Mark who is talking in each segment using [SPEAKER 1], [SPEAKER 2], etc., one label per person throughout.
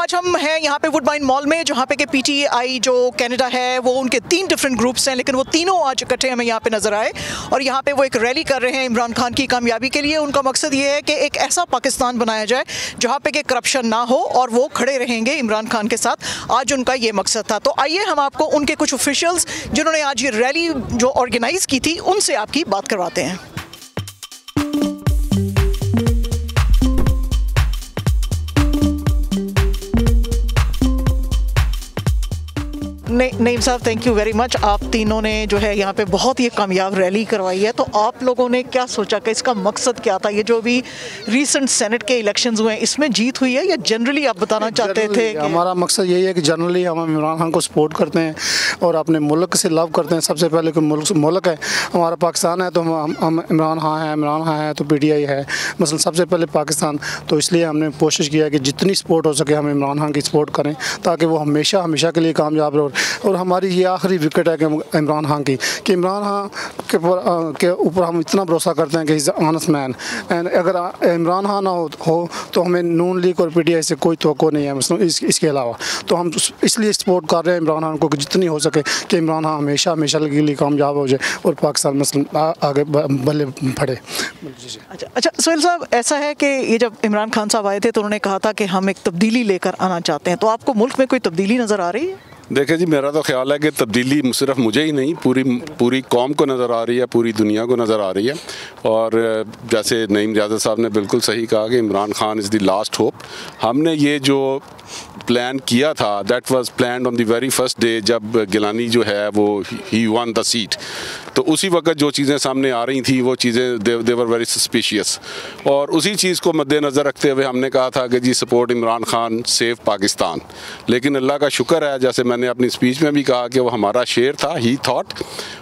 [SPEAKER 1] आज हम हैं यहाँ पे वुडबाइन मॉल में, जहाँ पे कि पीटीआई जो कनाडा है वो उनके 3 डिफरेंट ग्रुप्स हैं, लेकिन वो तीनों आज इकट्ठे हमें यहाँ पे नज़र आए और यहाँ पे वो एक रैली कर रहे हैं इमरान खान की कामयाबी के लिए। उनका मकसद ये है कि एक ऐसा पाकिस्तान बनाया जाए जहाँ पे कि करप्शन ना हो और वो खड़े रहेंगे इमरान खान के साथ। आज उनका ये मकसद था। तो आइए हम आपको उनके कुछ ऑफिशियल्स जिन्होंने आज ये रैली जो ऑर्गेनाइज़ की थी उनसे आपकी बात करवाते हैं। नईम साहब, थैंक यू वेरी मच। आप तीनों ने जो है यहाँ पे बहुत ही कामयाब रैली करवाई है, तो आप लोगों ने क्या सोचा कि इसका मकसद क्या था? ये जो भी रीसेंट सेनेट के इलेक्शंस हुए हैं इसमें जीत हुई है या जनरली आप बताना चाहते थे?
[SPEAKER 2] हमारा मकसद यही है कि जनरली हम इमरान खान को सपोर्ट करते हैं और अपने मुल्क से लव करते हैं। सबसे पहले कोई मुल्क है हमारा पाकिस्तान है, तो हम इमरान खान है तो PTI है मसलन सबसे पहले पाकिस्तान। तो इसलिए हमने कोशिश किया कि जितनी सपोर्ट हो सके हम इमरान खान की सपोर्ट करें ताकि वो हमेशा के लिए कामयाब रहे। और हमारी ये आखिरी विकेट है कि इमरान खान की, कि इमरान खान के ऊपर हम इतना भरोसा करते हैं कि इज़ ऑनेस्ट मैन। एंड अगर इमरान खान ना हो तो हमें नून लीग और PTI से कोई तवक्को नहीं है इसके अलावा। तो हम इसलिए सपोर्ट कर रहे हैं इमरान खान को कि जितनी हो सके कि इमरान खान हमेशा के लिए कामयाब हो जाए और पाकिस्तान मसलन आगे बल्ले बढ़े।
[SPEAKER 1] अच्छा सोहेल साहब, ऐसा है कि ये जब इमरान खान साहब आए थे तो उन्होंने कहा था कि हम एक तब्दीली लेकर आना चाहते हैं, तो आपको मुल्क में कोई तब्दीली नज़र आ रही है?
[SPEAKER 3] देखिए जी, मेरा तो ख्याल है कि तब्दीली सिर्फ मुझे ही नहीं पूरी कौम को नज़र आ रही है, पूरी दुनिया को नज़र आ रही है। और जैसे नईम ज़ियादत साहब ने बिल्कुल सही कहा कि Imran Khan is the last hope. हमने ये जो प्लान किया था that was planned on the very first day जब गिलानी जो है वो ही वन द सीट। तो उसी वक्त जो चीज़ें सामने आ रही थी वो चीज़ें दे वर वेरी सस्पिशियस, और उसी चीज़ को मद्देनज़र रखते हुए हमने कहा था कि जी सपोर्ट इमरान खान, सेव पाकिस्तान। लेकिन अल्लाह का शुक्र है, जैसे मैंने अपनी स्पीच में भी कहा कि वो हमारा शेर था, ही थॉट,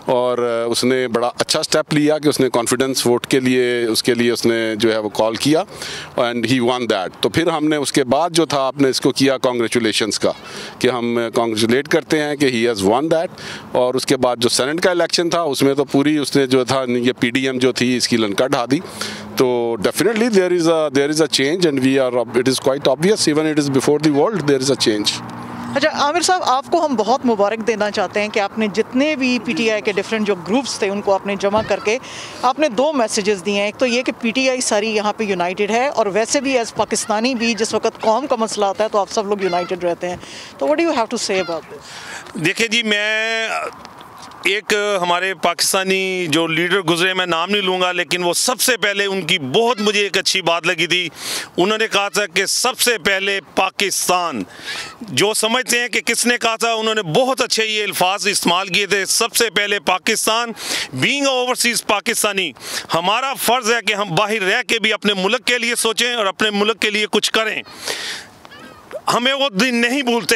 [SPEAKER 3] और उसने बड़ा अच्छा स्टेप लिया कि उसने कॉन्फिडेंस वोट के लिए उसने जो है वो कॉल किया एंड ही वन दैट। तो फिर हमने उसके बाद जो था आपने इसको किया कांग्रेचुलेशंस का, कि हम कांग्रेचुलेट करते हैं कि ही हैज़ वन दैट। और उसके बाद जो सेनेट का इलेक्शन था उसमें तो पूरी उसने जो था ये PDM जो थी इसकी लंका ढा दी। तो definitely there is a change and we are, it is quite obvious, even it is before the world there is a change.
[SPEAKER 1] अच्छा आमिर साहब, आपको हम बहुत मुबारक देना चाहते हैं कि आपने जितने भी PTI के डिफरेंट जो ग्रुप्स थे उनको आपने जमा करके आपने 2 मैसेजेस दिए हैं। एक तो ये कि PTI सारी यहाँ पे यूनाइटेड है, और वैसे भी एज पाकिस्तानी भी जिस वक्त कौम का मसला आता है तो आप सब लोग यूनाइटेड रहते हैं। तो what do you have to say about this?
[SPEAKER 4] देखिए जी, मैं एक हमारे पाकिस्तानी जो लीडर गुजरे, मैं नाम नहीं लूँगा, लेकिन वो सबसे पहले उनकी बहुत मुझे एक अच्छी बात लगी थी। उन्होंने कहा था कि सबसे पहले पाकिस्तान। जो समझते हैं कि किसने कहा था, उन्होंने बहुत अच्छे ये अल्फाज इस्तेमाल किए थे, सबसे पहले पाकिस्तान। बीइंग ओवरसीज़ पाकिस्तानी, हमारा फ़र्ज़ है कि हम बाहर रह के भी अपने मुल्क के लिए सोचें और अपने मुल्क के लिए कुछ करें। हमें वो दिन नहीं भूलते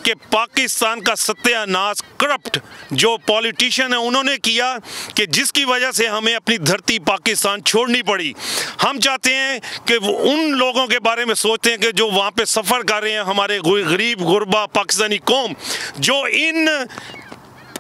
[SPEAKER 4] कि पाकिस्तान का सत्यानाश करप्ट जो पॉलिटिशियन है उन्होंने किया, कि जिसकी वजह से हमें अपनी धरती पाकिस्तान छोड़नी पड़ी। हम चाहते हैं कि वो उन लोगों के बारे में सोचते हैं कि जो वहाँ पे सफ़र कर रहे हैं, हमारे गरीब गुरबा पाकिस्तानी कौम, जो इन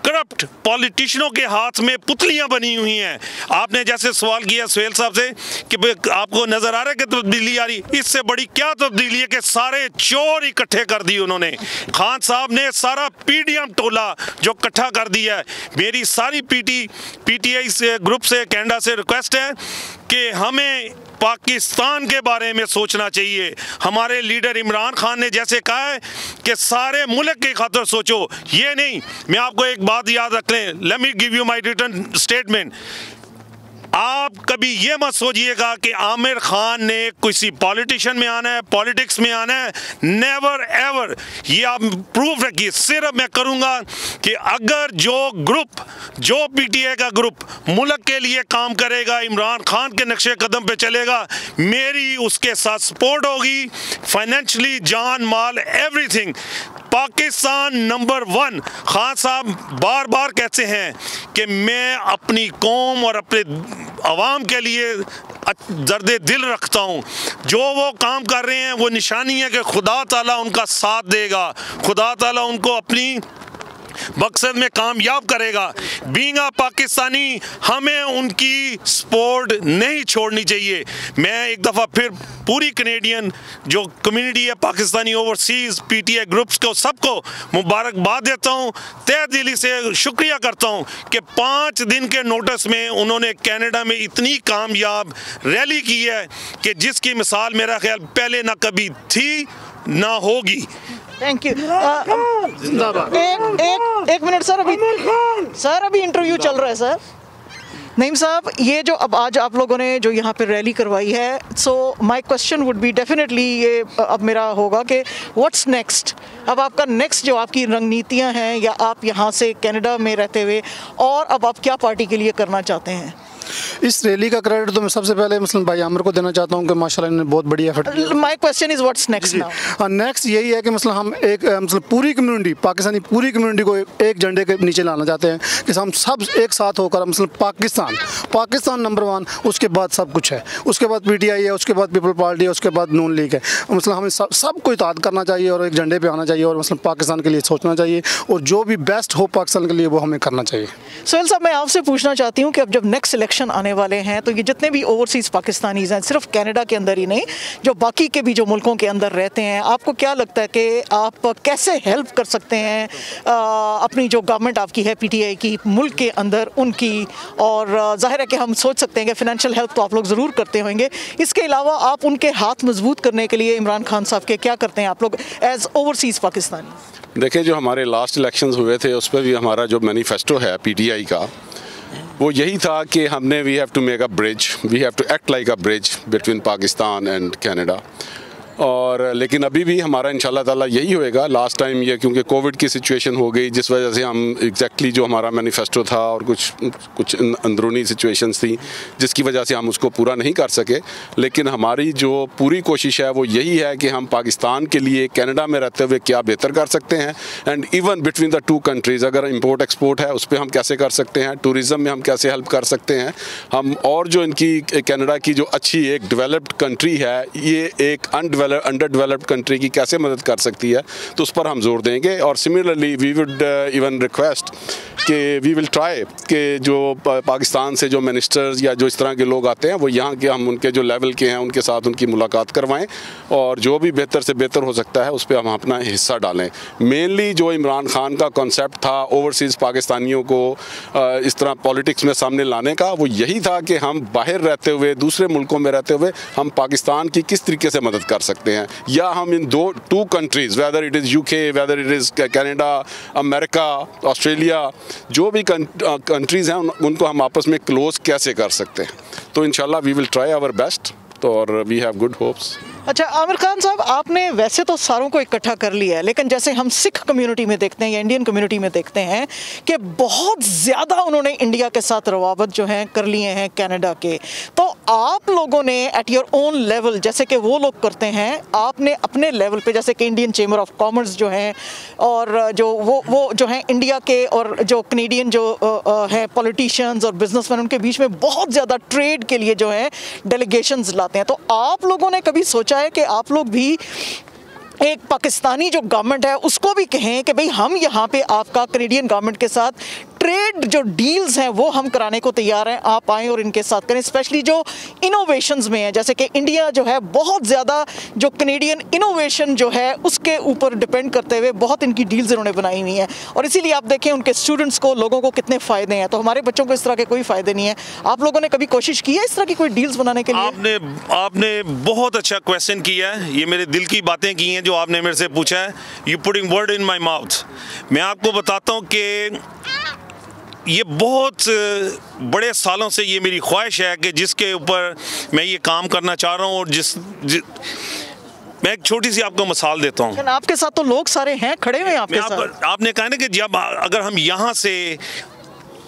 [SPEAKER 4] करप्ट पॉलिटिशियनों के हाथ में पुतलियां बनी हुई हैं। आपने जैसे सवाल किया सोहेल साहब से कि आपको नजर आ रहा है कि तब्दीली आ रही, इससे बड़ी क्या तब्दीली है कि सारे चोर इकट्ठे कर दिए उन्होंने। खान साहब ने सारा PDM टोला जो इकट्ठा कर दिया है। मेरी सारी PTI से ग्रुप से कनाडा से रिक्वेस्ट है कि हमें पाकिस्तान के बारे में सोचना चाहिए। हमारे लीडर इमरान खान ने जैसे कहा है कि सारे मुल्क की खातिर सोचो, ये नहीं। मैं आपको एक बात याद रख लें, let me give you my written statement. आप कभी ये मत सोचिएगा कि आमिर खान ने किसी पॉलिटिशियन में आना है, पॉलिटिक्स में आना है, नेवर एवर। ये आप प्रूफ रखिए। सिर्फ मैं करूँगा कि अगर जो PTI का ग्रुप मुल्क के लिए काम करेगा, इमरान खान के नक्शे कदम पे चलेगा, मेरी उसके साथ सपोर्ट होगी, फाइनेंशियली, जान माल, एवरीथिंग। पाकिस्तान नंबर 1। खान साहब बार बार कहते हैं कि मैं अपनी कौम और अपने अवाम के लिए दर्द दिल रखता हूँ। जो वो काम कर रहे हैं वो निशानी है कि खुदा ताला उनका साथ देगा, खुदा ताला उनको अपनी मकसद में कामयाब करेगा। बीइंग अ पाकिस्तानी हमें उनकी सपोर्ट नहीं छोड़नी चाहिए। मैं एक दफ़ा फिर पूरी कनेडियन जो कम्युनिटी है पाकिस्तानी ओवरसीज़ पीटीआई ग्रुप्स को सबको मुबारकबाद देता हूँ, तहे दिली से शुक्रिया करता हूँ कि 5 दिन के नोटिस में उन्होंने कनाडा में इतनी कामयाब रैली की है कि जिसकी मिसाल मेरा ख्याल पहले ना कभी थी ना होगी।
[SPEAKER 1] Thank you. एक मिनट सर, अभी इंटरव्यू चल रहा है सर। नईम साहब, ये जो अब आज आप लोगों ने जो यहाँ पे रैली करवाई है, so my question would be definitely ये अब मेरा होगा कि व्हाट्स नेक्स्ट। अब आपका नेक्स्ट जो आपकी रणनीतियाँ हैं या आप यहाँ से कनाडा में रहते हुए और अब आप क्या पार्टी के लिए करना चाहते हैं?
[SPEAKER 2] इस रैली का क्रेडिट तो मैं सबसे पहले मुस्लिम भाई आमिर को देना चाहता हूँ कि माशाल्लाह इन्होंने बहुत बड़ी एफर्ट किया।
[SPEAKER 1] My question is what's next now?
[SPEAKER 2] Next यही है कि मतलब हम एक मतलब पूरी कम्युनिटी पाकिस्तानी पूरी कम्युनिटी को एक झंडे के नीचे लाना चाहते हैं कि हम सब एक साथ होकर मतलब पाकिस्तान नंबर 1, उसके बाद सब कुछ है, उसके बाद पीटीआई है, उसके बाद पीपल पार्टी है, उसके बाद नून लीग है। मतलब हमें सबको इताद करना चाहिए और एक झंडे पर आना चाहिए और मतलब पाकिस्तान के लिए सोचना चाहिए और जो भी बेस्ट हो पाकिस्तान के लिए वो हमें करना चाहिए।
[SPEAKER 1] सोहेल साहब, मैं आपसे पूछना चाहती हूँ कि अब जब नेक्स्ट इलेक्शन आने वाले हैं तो ये जितने भी ओवरसीज़ पाकिस्तानीज़ हैं, सिर्फ कनाडा के अंदर ही नहीं, जो बाकी के भी जो मुल्कों के अंदर रहते हैं, आपको क्या लगता है कि आप कैसे हेल्प कर सकते हैं अपनी जो गवर्नमेंट आपकी है पीटीआई की मुल्क के अंदर उनकी? और जाहिर है कि हम सोच सकते हैं कि फ़ाइनेंशियल हेल्प तो आप लोग ज़रूर करते होंगे, इसके अलावा आप उनके हाथ मजबूत करने के लिए इमरान खान साहब के क्या करते हैं आप लोग एज ओवरसीज़ पाकिस्तानी?
[SPEAKER 3] देखिए, जो हमारे लास्ट इलेक्शंस हुए थे उस पर भी हमारा जो मैनिफेस्टो है पीटीआई का, वो यही था कि हमने we have to make a bridge, we have to act like a bridge between Pakistan and Canada. और लेकिन अभी भी हमारा इंशाल्लाह ताला यही होएगा। लास्ट टाइम ये क्योंकि कोविड की सिचुएशन हो गई, जिस वजह से हम एग्जैक्टली जो हमारा मैनिफेस्टो था और कुछ अंदरूनी सिचुएशंस थी जिसकी वजह से हम उसको पूरा नहीं कर सके। लेकिन हमारी जो पूरी कोशिश है वो यही है कि हम पाकिस्तान के लिए कनाडा में रहते हुए क्या बेहतर कर सकते हैं, and even between the 2 countries अगर इंपोर्ट एक्सपोर्ट है उस पर हम कैसे कर सकते हैं, टूरिज़म में हम कैसे हेल्प कर सकते हैं हम, और जो इनकी कनाडा की जो अच्छी एक डेवलप्ड कंट्री है ये एक अंडर डेवलप्ड कंट्री की कैसे मदद कर सकती है, तो उस पर हम जोर देंगे। और similarly we would even request कि वी विल ट्राई कि जो पाकिस्तान से जो मिनिस्टर्स या जो इस तरह के लोग आते हैं वो यहाँ के हम उनके जो लेवल के हैं उनके साथ उनकी मुलाकात करवाएं और जो भी बेहतर से बेहतर हो सकता है उस पर हम अपना हिस्सा डालें। मेनली जो इमरान खान का कॉन्सेप्ट था ओवरसीज़ पाकिस्तानियों को इस तरह पॉलिटिक्स में सामने लाने का, वो यही था कि हम बाहर रहते हुए दूसरे मुल्कों में रहते हुए हम पाकिस्तान की किस तरीके से मदद कर सकते हैं, या हम इन 2 countries whether it is UK, whether it is Canada, America, Australia, जो भी कंट्रीज़ हैं उनको हम आपस में क्लोज कैसे कर सकते हैं। तो इंशाल्लाह we will try our best, तो और वी हैव गुड होप्स।
[SPEAKER 1] अच्छा आमिर खान साहब, आपने वैसे तो सारों को इकट्ठा कर लिया है, लेकिन जैसे हम सिख कम्युनिटी में देखते हैं या इंडियन कम्युनिटी में देखते हैं कि बहुत ज़्यादा उन्होंने इंडिया के साथ रवाबत जो हैं कर लिए हैं कनाडा के, तो आप लोगों ने एट योर ओन लेवल जैसे कि वो लोग करते हैं, आपने अपने लेवल पे जैसे कि इंडियन चेंबर ऑफ कॉमर्स जो हैं और जो वो जो हैं इंडिया के और जो कनेडियन जो हैं पॉलिटिशियंस और बिजनेसमैन, उनके बीच में बहुत ज़्यादा ट्रेड के लिए जो है डेलीगेशंस लाते हैं, तो आप लोगों ने कभी सोचा है कि आप लोग भी एक पाकिस्तानी जो गवर्नमेंट है उसको भी कहें कि भाई हम यहाँ पे आपका कनेडियन गवर्नमेंट के साथ ट्रेड जो डील्स हैं वो हम कराने को तैयार हैं, आप आएँ और इनके साथ करें, स्पेशली जो इनोवेशंस में है, जैसे कि इंडिया जो है बहुत ज़्यादा जो कनेडियन इनोवेशन जो है उसके ऊपर डिपेंड करते हुए बहुत इनकी डील्स इन्होंने बनाई हुई हैं और इसीलिए आप देखें उनके स्टूडेंट्स को, लोगों को कितने फ़ायदे हैं, तो हमारे बच्चों को इस तरह के कोई फ़ायदे नहीं है। आप लोगों ने कभी कोशिश की है इस तरह की कोई डील्स बनाने के लिए?
[SPEAKER 4] आपने बहुत अच्छा क्वेश्चन किया है, ये मेरे दिल की बातें की हैं जो आपने मेरे से पूछा है। You putting word in my mouth. मैं आपको बताता हूँ कि ये बहुत बड़े सालों से ये मेरी ख्वाहिश है कि जिसके ऊपर मैं ये काम करना चाह रहा हूँ और मैं एक छोटी सी आपको मिसाल देता हूँ।
[SPEAKER 1] आपके साथ तो लोग सारे हैं खड़े हुए आपके साथ।
[SPEAKER 4] आपने कहा ना कि जब अगर हम यहाँ से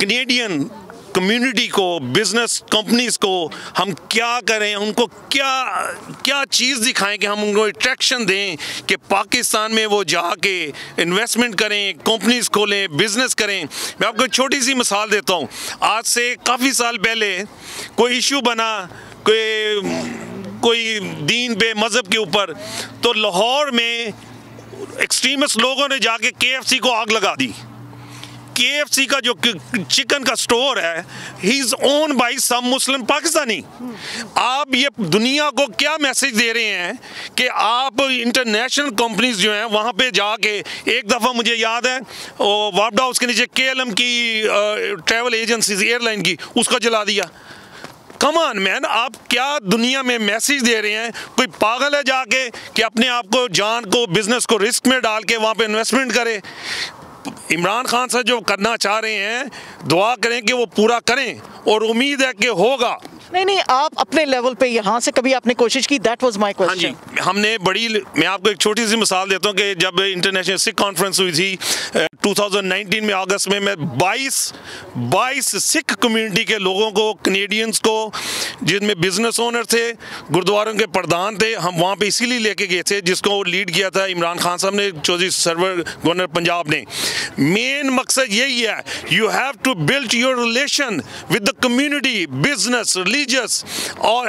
[SPEAKER 4] कनेडियन कम्युनिटी को, बिजनेस कंपनीज को हम क्या करें, उनको क्या चीज़ दिखाएं कि हम उनको अट्रैक्शन दें कि पाकिस्तान में वो जाके इन्वेस्टमेंट करें, कंपनीज खोलें, बिजनेस करें। मैं आपको एक छोटी सी मिसाल देता हूँ। आज से काफ़ी साल पहले कोई इशू बना कोई दीन पे मज़हब के ऊपर, तो लाहौर में एक्सट्रीमिस्ट लोगों ने जाके KFC को आग लगा दी। KFC का जो चिकन का स्टोर है, ही इज ओन बाय सम मुस्लिम पाकिस्तानी। आप ये दुनिया को क्या मैसेज दे रहे हैं कि आप इंटरनेशनल कंपनीज जो हैं वहाँ पे जाके, एक दफ़ा मुझे याद है वापडा हाउस के नीचे KLM की ट्रैवल एजेंसीज एयरलाइन की, उसको जला दिया। कम ऑन मैन, आप क्या दुनिया में मैसेज दे रहे हैं? कोई पागल है जाके कि अपने आप को, जान को, बिजनेस को रिस्क में डाल के वहाँ पे इन्वेस्टमेंट करे? इमरान खान साहब जो करना चाह रहे हैं, दुआ करें कि वो पूरा करें और उम्मीद है कि होगा।
[SPEAKER 1] नहीं, आप अपने लेवल पे यहाँ से कभी आपने कोशिश की? That was my question.
[SPEAKER 4] हाँ जी, हमने मैं आपको एक छोटी सी मिसाल देता हूँ कि जब इंटरनेशनल सिख कॉन्फ्रेंस हुई थी 2019 में अगस्त में, मैं 22 सिख कम्युनिटी के लोगों को, कनेडियंस को, जिनमें बिजनेस ओनर थे, गुरुद्वारों के प्रधान थे, हम वहाँ पे इसीलिए लेके गए थे, जिसको लीड किया था इमरान खान साहब ने, चौधरी सरवर गवर्नर पंजाब ने। मेन मकसद यही है, you have to build your relation with the community, business, religious और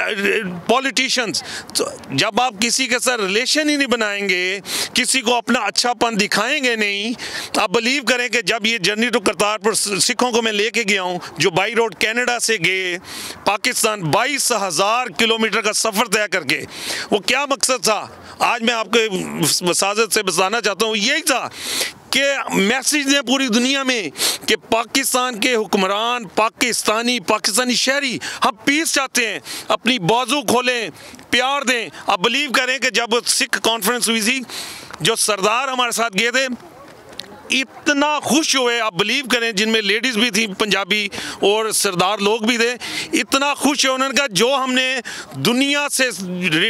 [SPEAKER 4] पॉलिटिशियंस। तो जब आप किसी के साथ रिलेशन ही नहीं बनाएंगे, किसी को अपना अच्छापन दिखाएंगे नहीं, आप बिलीव करें कि जब ये जर्नी टू करतारपुर सिखों को मैं लेके गया हूँ, जो बाई रोड कनाडा से गए पाकिस्तान 22,000 किलोमीटर का सफ़र तय करके, वो क्या मकसद था? आज मैं आपको वसाजत से बताना चाहता हूँ, यही था कि मैसेज दें पूरी दुनिया में कि पाकिस्तान के हुक्मरान, पाकिस्तानी शहरी, हम पीस चाहते हैं, अपनी बाजू खोलें, प्यार दें। आप बिलीव करें कि जब सिख कॉन्फ्रेंस हुई थी, जो सरदार हमारे साथ गए थे, इतना खुश हुए, आप बिलीव करें, जिनमें लेडीज़ भी थी पंजाबी और सरदार लोग भी थे, इतना खुश है। उन्होंने कहा जो हमने दुनिया से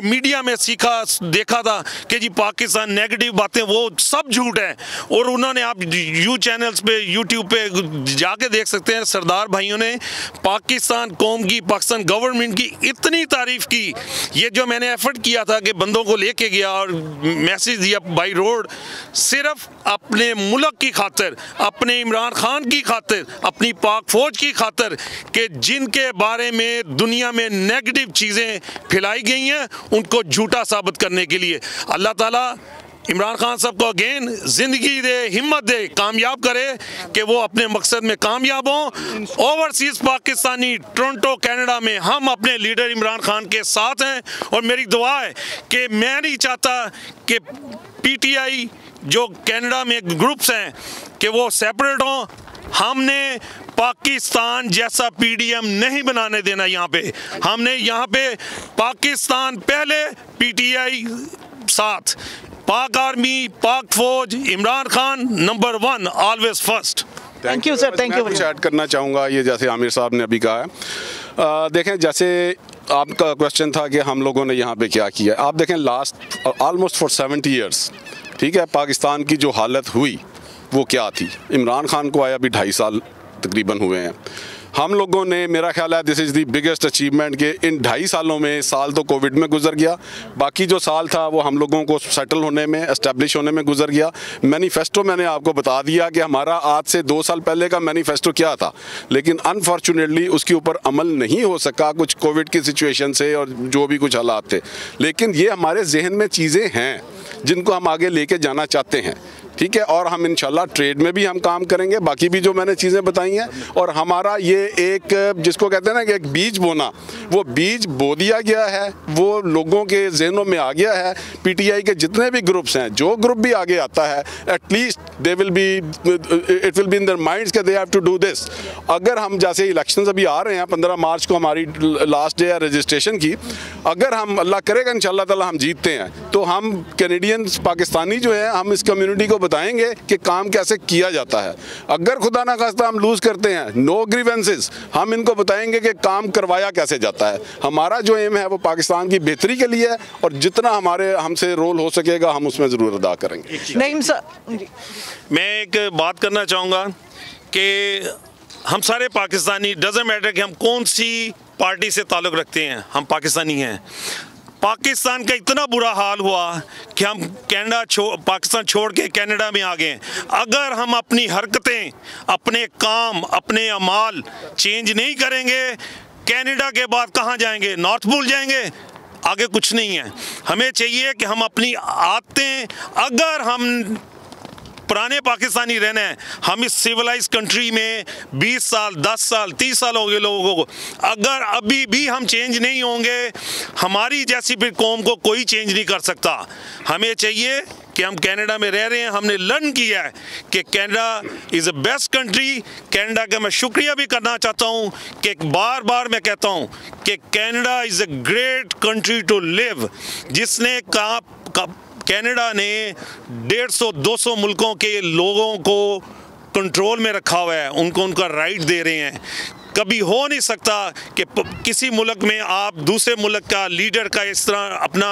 [SPEAKER 4] मीडिया में सीखा, देखा था कि जी पाकिस्तान नेगेटिव बातें, वो सब झूठ है। और उन्होंने, आप चैनल्स पे, यूट्यूब पे जाके देख सकते हैं, सरदार भाइयों ने पाकिस्तान कौम की, पाकिस्तान गवर्नमेंट की इतनी तारीफ़ की। ये जो मैंने एफर्ट किया था कि बंदों को लेके गया और मैसेज दिया बाई रोड, सिर्फ अपने मुल्क की खातिर, अपने इमरान खान की खातिर, अपनी पाक फौज की खातिर, कि जिनके बारे में दुनिया में नेगेटिव चीज़ें फैलाई गई हैं, उनको झूठा साबित करने के लिए। अल्लाह ताला इमरान खान साहब को अगेन ज़िंदगी दे, हिम्मत दे, कामयाब करे कि वो अपने मकसद में कामयाब हों। ओवरसीज़ पाकिस्तानी टोरंटो कनाडा में हम अपने लीडर इमरान खान के साथ हैं, और मेरी दुआ है कि मैं नहीं चाहता कि PTI जो कनाडा में ग्रुप्स हैं कि वो सेपरेट हों। हमने पाकिस्तान जैसा PDM नहीं बनाने देना। यहाँ पे हमने, यहाँ पे पाकिस्तान पहले, PTI साथ, पाक आर्मी, पाक फौज, Imran Khan number 1, always first.
[SPEAKER 1] Thank you sir, thank you.
[SPEAKER 3] कुछ ऐड करना चाहूँगा, ये जैसे आमिर साहब ने अभी कहा है, देखें, जैसे आपका क्वेश्चन था कि हम लोगों ने यहाँ पे क्या किया, आप देखें लास्ट ऑलमोस्ट फॉर 70 ईयर्स, ठीक है, पाकिस्तान की जो हालत हुई वो क्या थी। इमरान खान को आया भी 2.5 साल तकरीबन हुए हैं। हम लोगों ने, मेरा ख्याल है this is the biggest achievement कि इन 2.5 सालों में, साल तो कोविड में गुजर गया, बाकी जो साल था वो हम लोगों को सेटल होने में, एस्टेब्लिश होने में गुजर गया। मैनिफेस्टो मैंने आपको बता दिया कि हमारा आज से 2 साल पहले का मैनिफेस्टो क्या था, लेकिन अनफॉर्चुनेटली उसके ऊपर अमल नहीं हो सका, कुछ कोविड की सिचुएशन से और जो भी कुछ हालात थे। लेकिन ये हमारे जहन में चीज़ें हैं जिनको हम आगे लेके जाना चाहते हैं, ठीक है, और हम इंशाल्लाह ट्रेड में भी हम काम करेंगे, बाकी भी जो मैंने चीज़ें बताई हैं। और हमारा ये एक, जिसको कहते हैं ना कि एक बीज बोना, वो बीज बो दिया गया है, वो लोगों के जहनों में आ गया है। PTI के जितने भी ग्रुप्स हैं, जो ग्रुप भी आगे आता है, at least they will be, it will be in their minds कि they have to do this. अगर हम, जैसे इलेक्शंस अभी आ रहे हैं, 15 मार्च को हमारी लास्ट डे है रजिस्ट्रेशन की, अगर हम, अल्लाह करेगा इंशाल्लाह ताला हम जीतते हैं, तो हम कैनेडियंस, पाकिस्तानी जो है, हम इस कम्युनिटी को बताएंगे कि काम कैसे किया जाता है। अगर खुदा ना खास्ता हम लूज करते हैं, नो ग्रीवेंसेस, हम इनको बताएंगे कि काम करवाया कैसे जाता है। हमारा जो एम है वो पाकिस्तान की बेहतरी के लिए है, और जितना हमारे हमसे रोल हो सकेगा हम उसमें ज़रूर अदा करेंगे।
[SPEAKER 1] नहीं सर,
[SPEAKER 4] मैं एक बात करना चाहूँगा कि हम सारे पाकिस्तानी, डज़न्ट मैटर कि हम कौन सी पार्टी से ताल्लुक़ रखते हैं, हम पाकिस्तानी हैं। पाकिस्तान का इतना बुरा हाल हुआ कि हम पाकिस्तान छोड़ के कनाडा में आ गए। अगर हम अपनी हरकतें, अपने काम, अपने अमाल चेंज नहीं करेंगे, कनाडा के बाद कहाँ जाएंगे? नॉर्थ पोल जाएंगे? आगे कुछ नहीं है। हमें चाहिए कि हम अपनी आदतें, अगर हम पुराने पाकिस्तानी रहना है। हम इस सिविलाइज कंट्री में 20 साल 10 साल 30 साल हो गए लोगों को। अगर अभी भी हम चेंज नहीं होंगे, हमारी जैसी फिर कौम को कोई चेंज नहीं कर सकता। हमें चाहिए कि हम कनाडा में रह रहे हैं, हमने लर्न किया है कि Canada is a best country. Canada का मैं शुक्रिया भी करना चाहता हूँ कि बार बार मैं कहता हूँ कि Canada is a great country to live, जिसने कनाडा ने 150-200 मुल्कों के लोगों को कंट्रोल में रखा हुआ है, उनको उनका राइट दे रहे हैं। कभी हो नहीं सकता कि किसी मुल्क में आप दूसरे मुल्क का लीडर का इस तरह अपना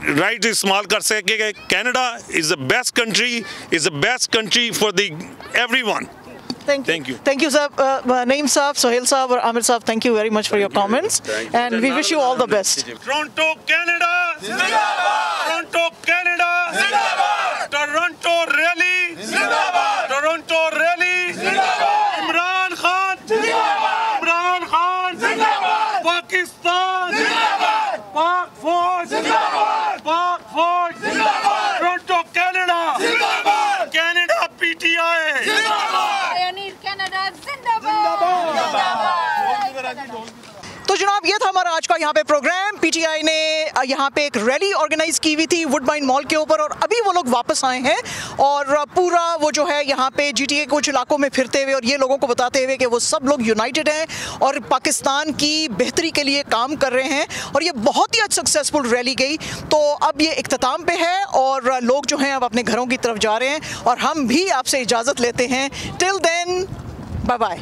[SPEAKER 4] राइट इस्तेमाल कर सके। Canada is the best country, is the best country for the everyone.
[SPEAKER 1] Thank you, sir. Naeem Saab, Sohail Saab, और Amir Saab. Thank you very much for your comments, and we wish you all the best.
[SPEAKER 4] Toronto, Canada. Zindabad. Toronto, Canada. Zindabad. Toronto rally. Zindabad. Toronto rally. Zindabad. Imran Khan. Zindabad. Imran Khan. Zindabad. Pakistan. Zindabad. Pak Fauj. Zindabad. Pak Fauj. Zindabad. Toronto, Canada. Zindabad. Canada PTI. Zindabad.
[SPEAKER 1] तो जनाब, ये था हमारा आज का यहाँ पे programme. PTI ने यहाँ पे एक रैली ऑर्गेनाइज की हुई थी वुडबाइन मॉल के ऊपर, और अभी वो लोग वापस आए हैं और पूरा वो जो है यहाँ पे जीटीए कुछ इलाकों में फिरते हुए और ये लोगों को बताते हुए कि वो सब लोग यूनाइटेड हैं और पाकिस्तान की बेहतरी के लिए काम कर रहे हैं। और ये बहुत ही सक्सेसफुल रैली गई। तो अब ये इख्तिताम पे है और लोग जो हैं अब अपने घरों की तरफ जा रहे हैं और हम भी आपसे इजाज़त लेते हैं। Till then, bye bye.